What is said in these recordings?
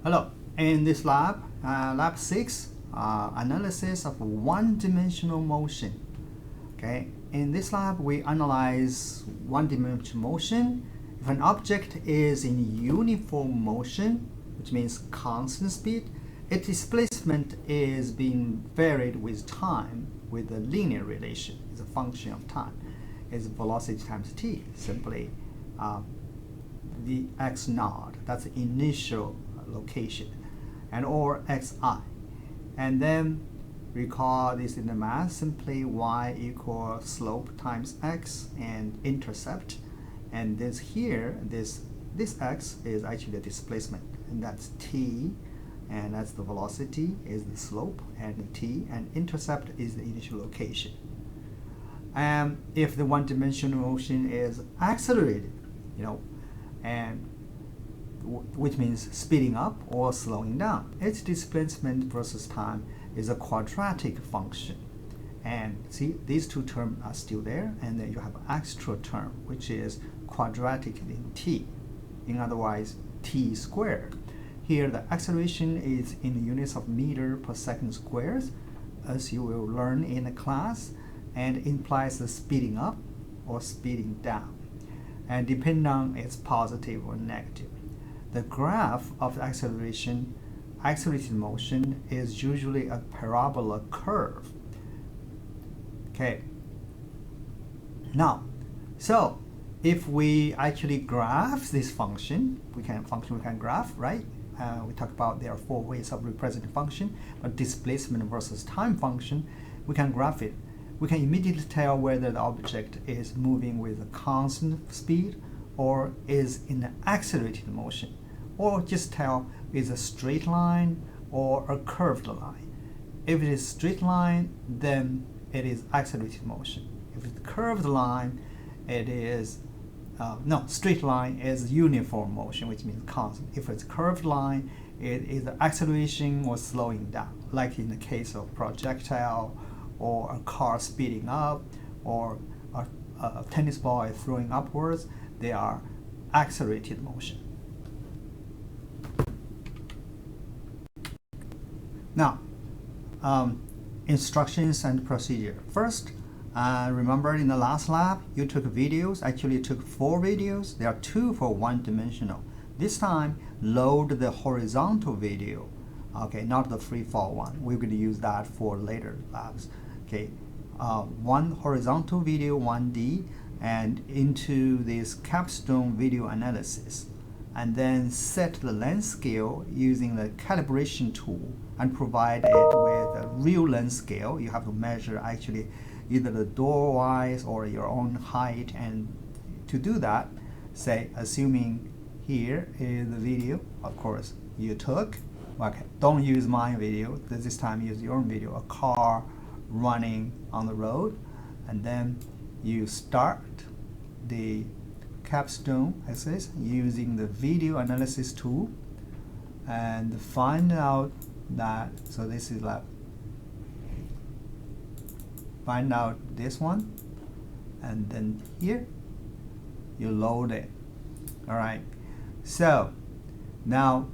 Hello, in this lab, lab 6, analysis of one-dimensional motion. Okay, in this lab we analyze one-dimensional motion. If an object is in uniform motion, which means constant speed, its displacement is being varied with time with a linear relation. It's a function of time. It's velocity times t, simply the x naught, that's the initial location, and or xi. And then recall this in the math, simply y equals slope times x and intercept. And this here, this x is actually the displacement, and that's t, and that's the velocity is the slope, and the t, and intercept is the initial location. And if the one-dimensional motion is accelerated, and which means speeding up or slowing down, its displacement versus time is a quadratic function. And see, these two terms are still there, and then you have an extra term which is quadratic in t, in other words t squared. Here the acceleration is in units of meter per second squares, as you will learn in the class, and implies the speeding up or speeding down, and depending on its positive or negative. The graph of the accelerated motion is usually a parabola curve. Okay. Now, so if we actually graph this function, we can graph, right? We talked about there are 4 ways of representing function, but displacement versus time function, we can graph it. We can immediately tell whether the object is moving with a constant speed or is in an accelerated motion, or just tell is a straight line or a curved line. If it is straight line, then it is accelerated motion. If it's a curved line, it is straight line is uniform motion, which means constant. If it's a curved line, it is acceleration or slowing down, like in the case of projectile, or a car speeding up, or a tennis ball is throwing upwards. They are accelerated motion. Now, instructions and procedure. First, remember in the last lab, you took videos. Actually, you took 4 videos. There are 2 for one-dimensional. This time, load the horizontal video. Okay, not the free fall one. We're going to use that for later labs. Okay, one horizontal video, 1D, and into this capstone video analysis, and then set the length scale using the calibration tool and provide it with a real length scale. You have to measure actually either the door wise or your own height, and to do that, say, assuming here is the video, of course, you took. Okay, don't use my video, this time use your own video, a car running on the road, and then you start the capstone axis using the video analysis tool and find out that, so this is like, find out this one, and then here you load it. All right, so now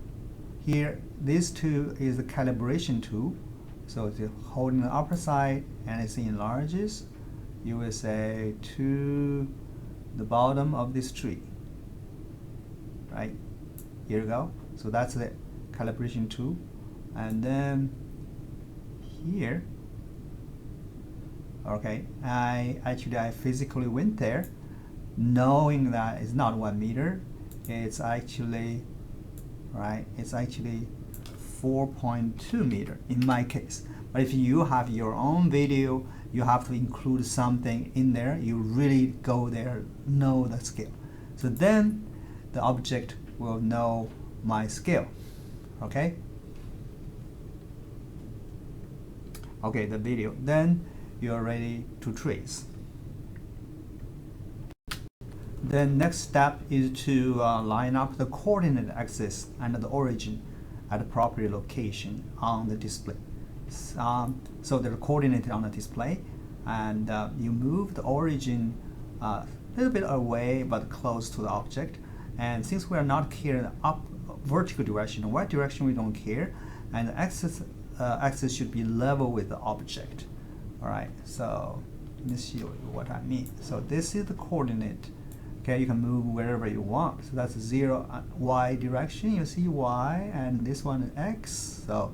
here this tool is the calibration tool. So it's holding the upper side and it enlarges. You will say to the bottom of this tree, right? Here you go. So that's the calibration tool. And then here, okay, I physically went there, knowing that it's not 1 meter. It's actually, right, it's actually 4.2 meter in my case. But if you have your own video, you have to include something in there. You really go there, know the scale. So then the object will know my scale. Okay? Okay, the video. Then you're ready to trace. Then next step is to line up the coordinate axis and the origin at the proper location on the display. So they're coordinated on the display, and you move the origin a little bit away but close to the object. And since we are not carrying up vertical direction. Y direction we don't care, and the axis should be level with the object. All right, so let me see what I mean. So this is the coordinate. Okay, you can move wherever you want. So that's 0 y direction. You see y, and this one is x. So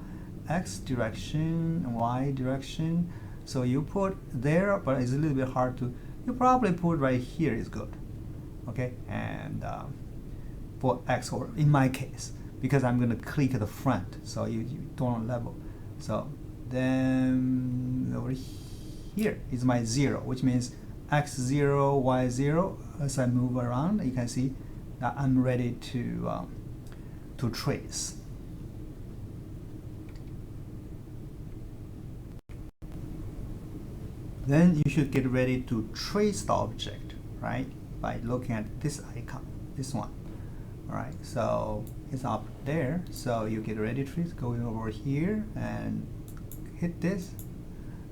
x direction, y direction. So you put there, but it's a little bit hard to. You probably put right here is good. Okay, and for x, or in my case, because I'm going to click the front, so you don't level. So then over here is my 0, which means x0, y0. As I move around, you can see that I'm ready to trace. Then you should get ready to trace the object, right? By looking at this icon, this one. All right, so it's up there. So you get ready to trace, going over here and hit this,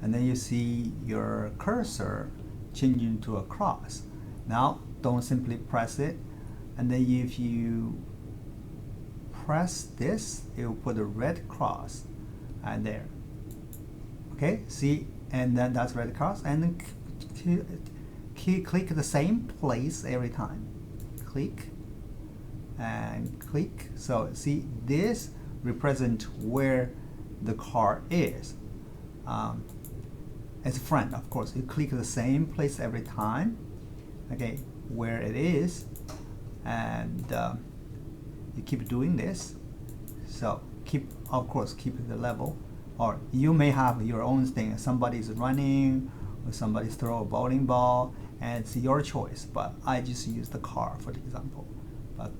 and then you see your cursor changing to a cross. Now don't simply press it, and then if you press this, it will put a red cross and there. Okay, see, and then that's red cross, and then click the same place every time. Click and click. So see, this represents where the car is. As front, of course, you click the same place every time. Okay, where it is, and you keep doing this. So keep, of course, keep the level. Or you may have your own thing. Somebody's running, or somebody's throw a bowling ball, and it's your choice. But I just use the car for the example. But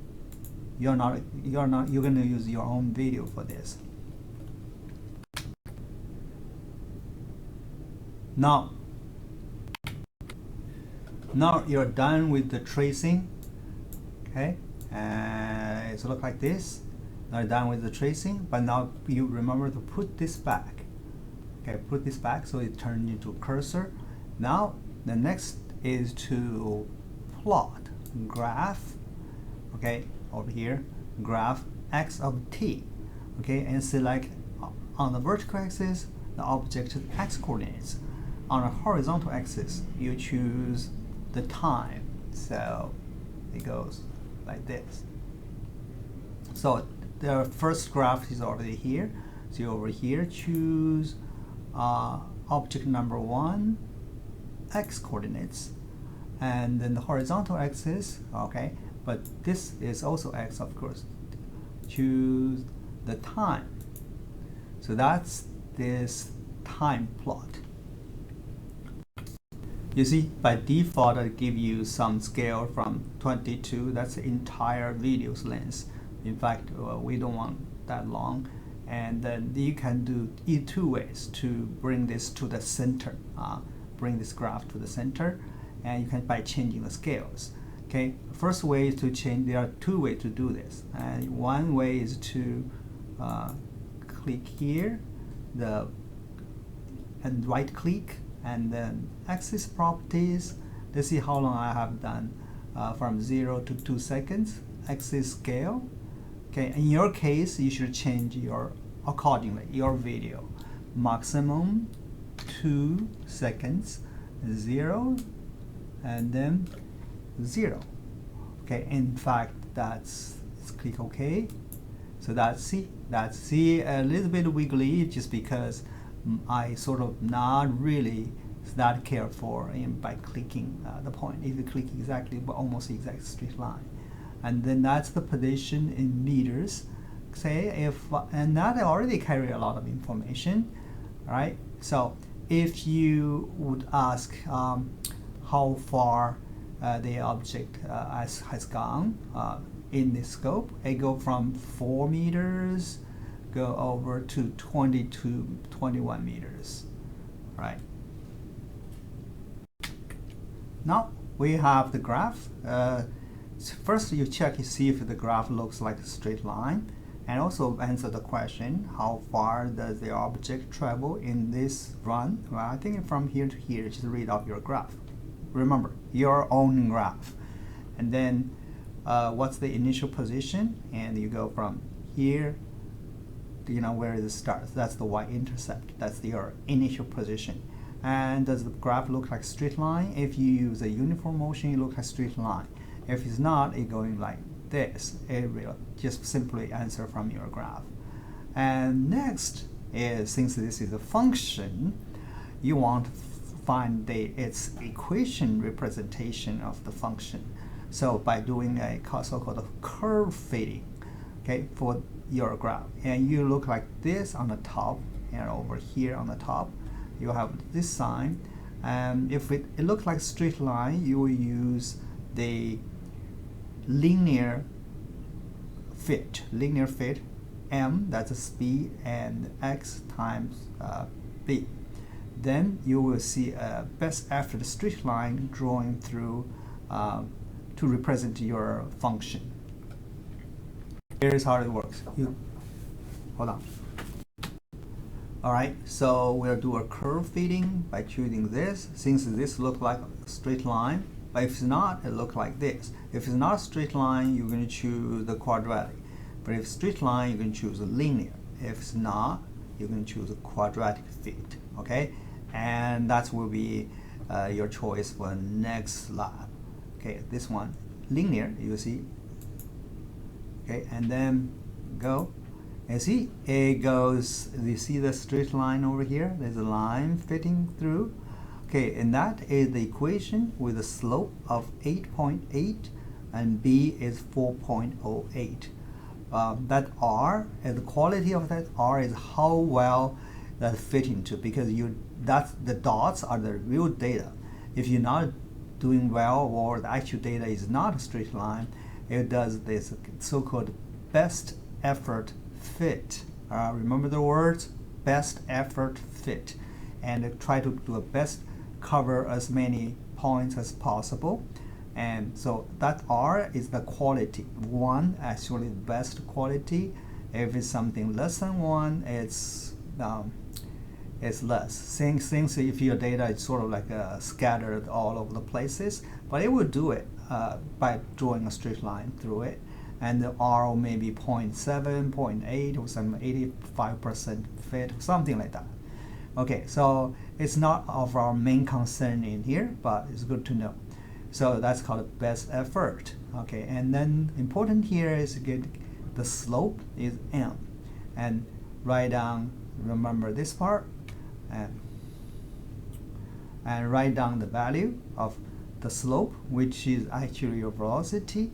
you're gonna use your own video for this. Now you're done with the tracing. Okay, and it's look like this. Now you're done with the tracing, but now you remember to put this back. Okay, put this back so it turns into a cursor. Now the next is to plot, graph. Okay, over here, graph x of t. Okay, and select on the vertical axis the object's x coordinates. On a horizontal axis, you choose the time. So it goes like this. So the first graph is already here. So you over here choose object number 1, x coordinates, and then the horizontal axis. Okay, but this is also x, of course. Choose the time. So that's this time plot. You see, by default, it gives you some scale from 22. That's the entire video's length. In fact, we don't want that long. And then you can do two ways to bring this to the center, bring this graph to the center, and you can by changing the scales. Okay, first way is to change. There are two ways to do this, and one way is to click here, and right click, and then axis properties. Let's see how long I have done, from 0 to 2 seconds. Axis scale. Okay, in your case, you should change your accordingly your video. Maximum 2 seconds, 0, and then 0. Okay, in fact, let's click OK. So that's a little bit wiggly, just because I sort of not really that careful by clicking the point. If you click exactly, but almost exact straight line, and then that's the position in meters. Say if and that already carry a lot of information, right? So if you would ask how far the object has gone in this scope, it go from 4 meters go over to 21 meters, right? Now we have the graph. First you check to see if the graph looks like a straight line, and also answer the question, how far does the object travel in this run? Well, I think from here to here, just read off your graph. Remember, your own graph. And then what's the initial position, and you go from here, where it starts. That's the y-intercept. That's your initial position. And does the graph look like straight line? If you use a uniform motion, it looks like straight line. If it's not, it's going like this. It will just simply answer from your graph. And next is, since this is a function, you want to find its equation representation of the function. So by doing a so-called curve fitting, okay, for your graph, and you look like this on the top, and over here on the top you have this sign. And if it looks like straight line, you will use the linear fit m, that's a speed, and x times b. Then you will see a best effort straight line drawing through to represent your function. Here's how it works. Hold on. Alright, so we'll do a curve fitting by choosing this. Since this looks like a straight line, but if it's not, it looks like this. If it's not a straight line, you're going to choose the quadratic. But if it's straight line, you're going to choose a linear. If it's not, you're going to choose a quadratic fit. Okay, and that will be your choice for next lab. Okay, this one, linear, you see. Okay, and then go. And see, it goes, you see the straight line over here? There's a line fitting through. Okay, and that is the equation with a slope of 8.8 and b is 4.08. That r, and the quality of that r is how well that fit into, because the dots are the real data. If you're not doing well, or the actual data is not a straight line, it does this so-called best effort fit. Remember the words, best effort fit, and try to do a best cover as many points as possible. And so that R is the quality. 1 actually the best quality. If it's something less than 1, it's less. Things if your data is sort of like scattered all over the places, but it will do it by drawing a straight line through it. And the R may be 0.7, 0.8, or some 85% fit, something like that. Okay, so it's not of our main concern in here, but it's good to know. So that's called best effort. Okay, and then important here is to get the slope is m, and write down, remember this part, and write down the value of the slope, which is actually your velocity,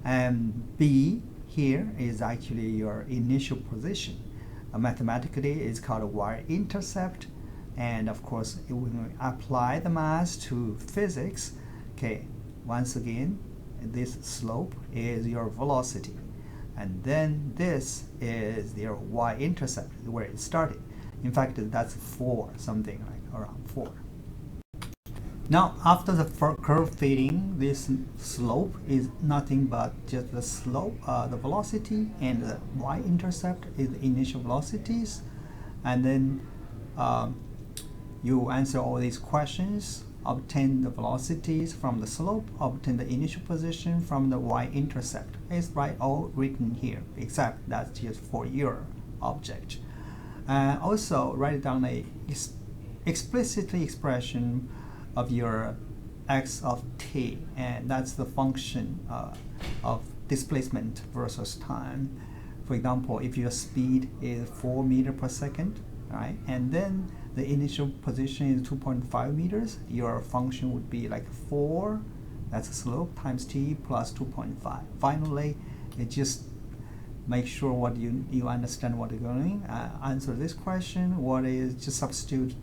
and b here is actually your initial position. Mathematically, it's called a y-intercept, and of course, when we apply the math to physics, okay, once again, this slope is your velocity, and then this is your y-intercept, where it started. In fact, that's 4, something like around 4. Now, after the curve fitting, this slope is nothing but just the slope, the velocity, and the y-intercept is the initial velocities. And then you answer all these questions, obtain the velocities from the slope, obtain the initial position from the y-intercept. It's all written here, except that's just for your object. Also, write down a explicitly expression of your x of t, and that's the function of displacement versus time. For example, if your speed is 4 meters per second, right, and then the initial position is 2.5 meters, your function would be like 4, that's a slope, times t plus 2.5. Finally, it just make sure what you understand what you're doing. Answer this question, what is, just substitute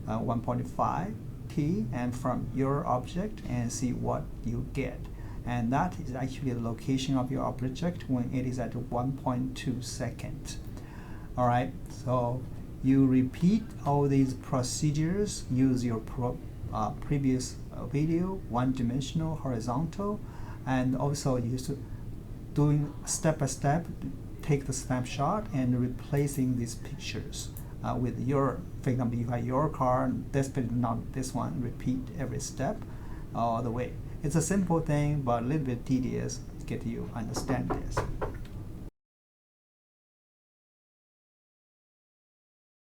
1.5 t and from your object and see what you get. And that is actually the location of your object when it is at 1.2 seconds. Alright, so you repeat all these procedures, use your previous video, one-dimensional, horizontal, and also use doing step by step, take the snapshot and replacing these pictures with your, for example, you have your car, this but not this one, repeat every step all the way. It's a simple thing, but a little bit tedious. get you understand this.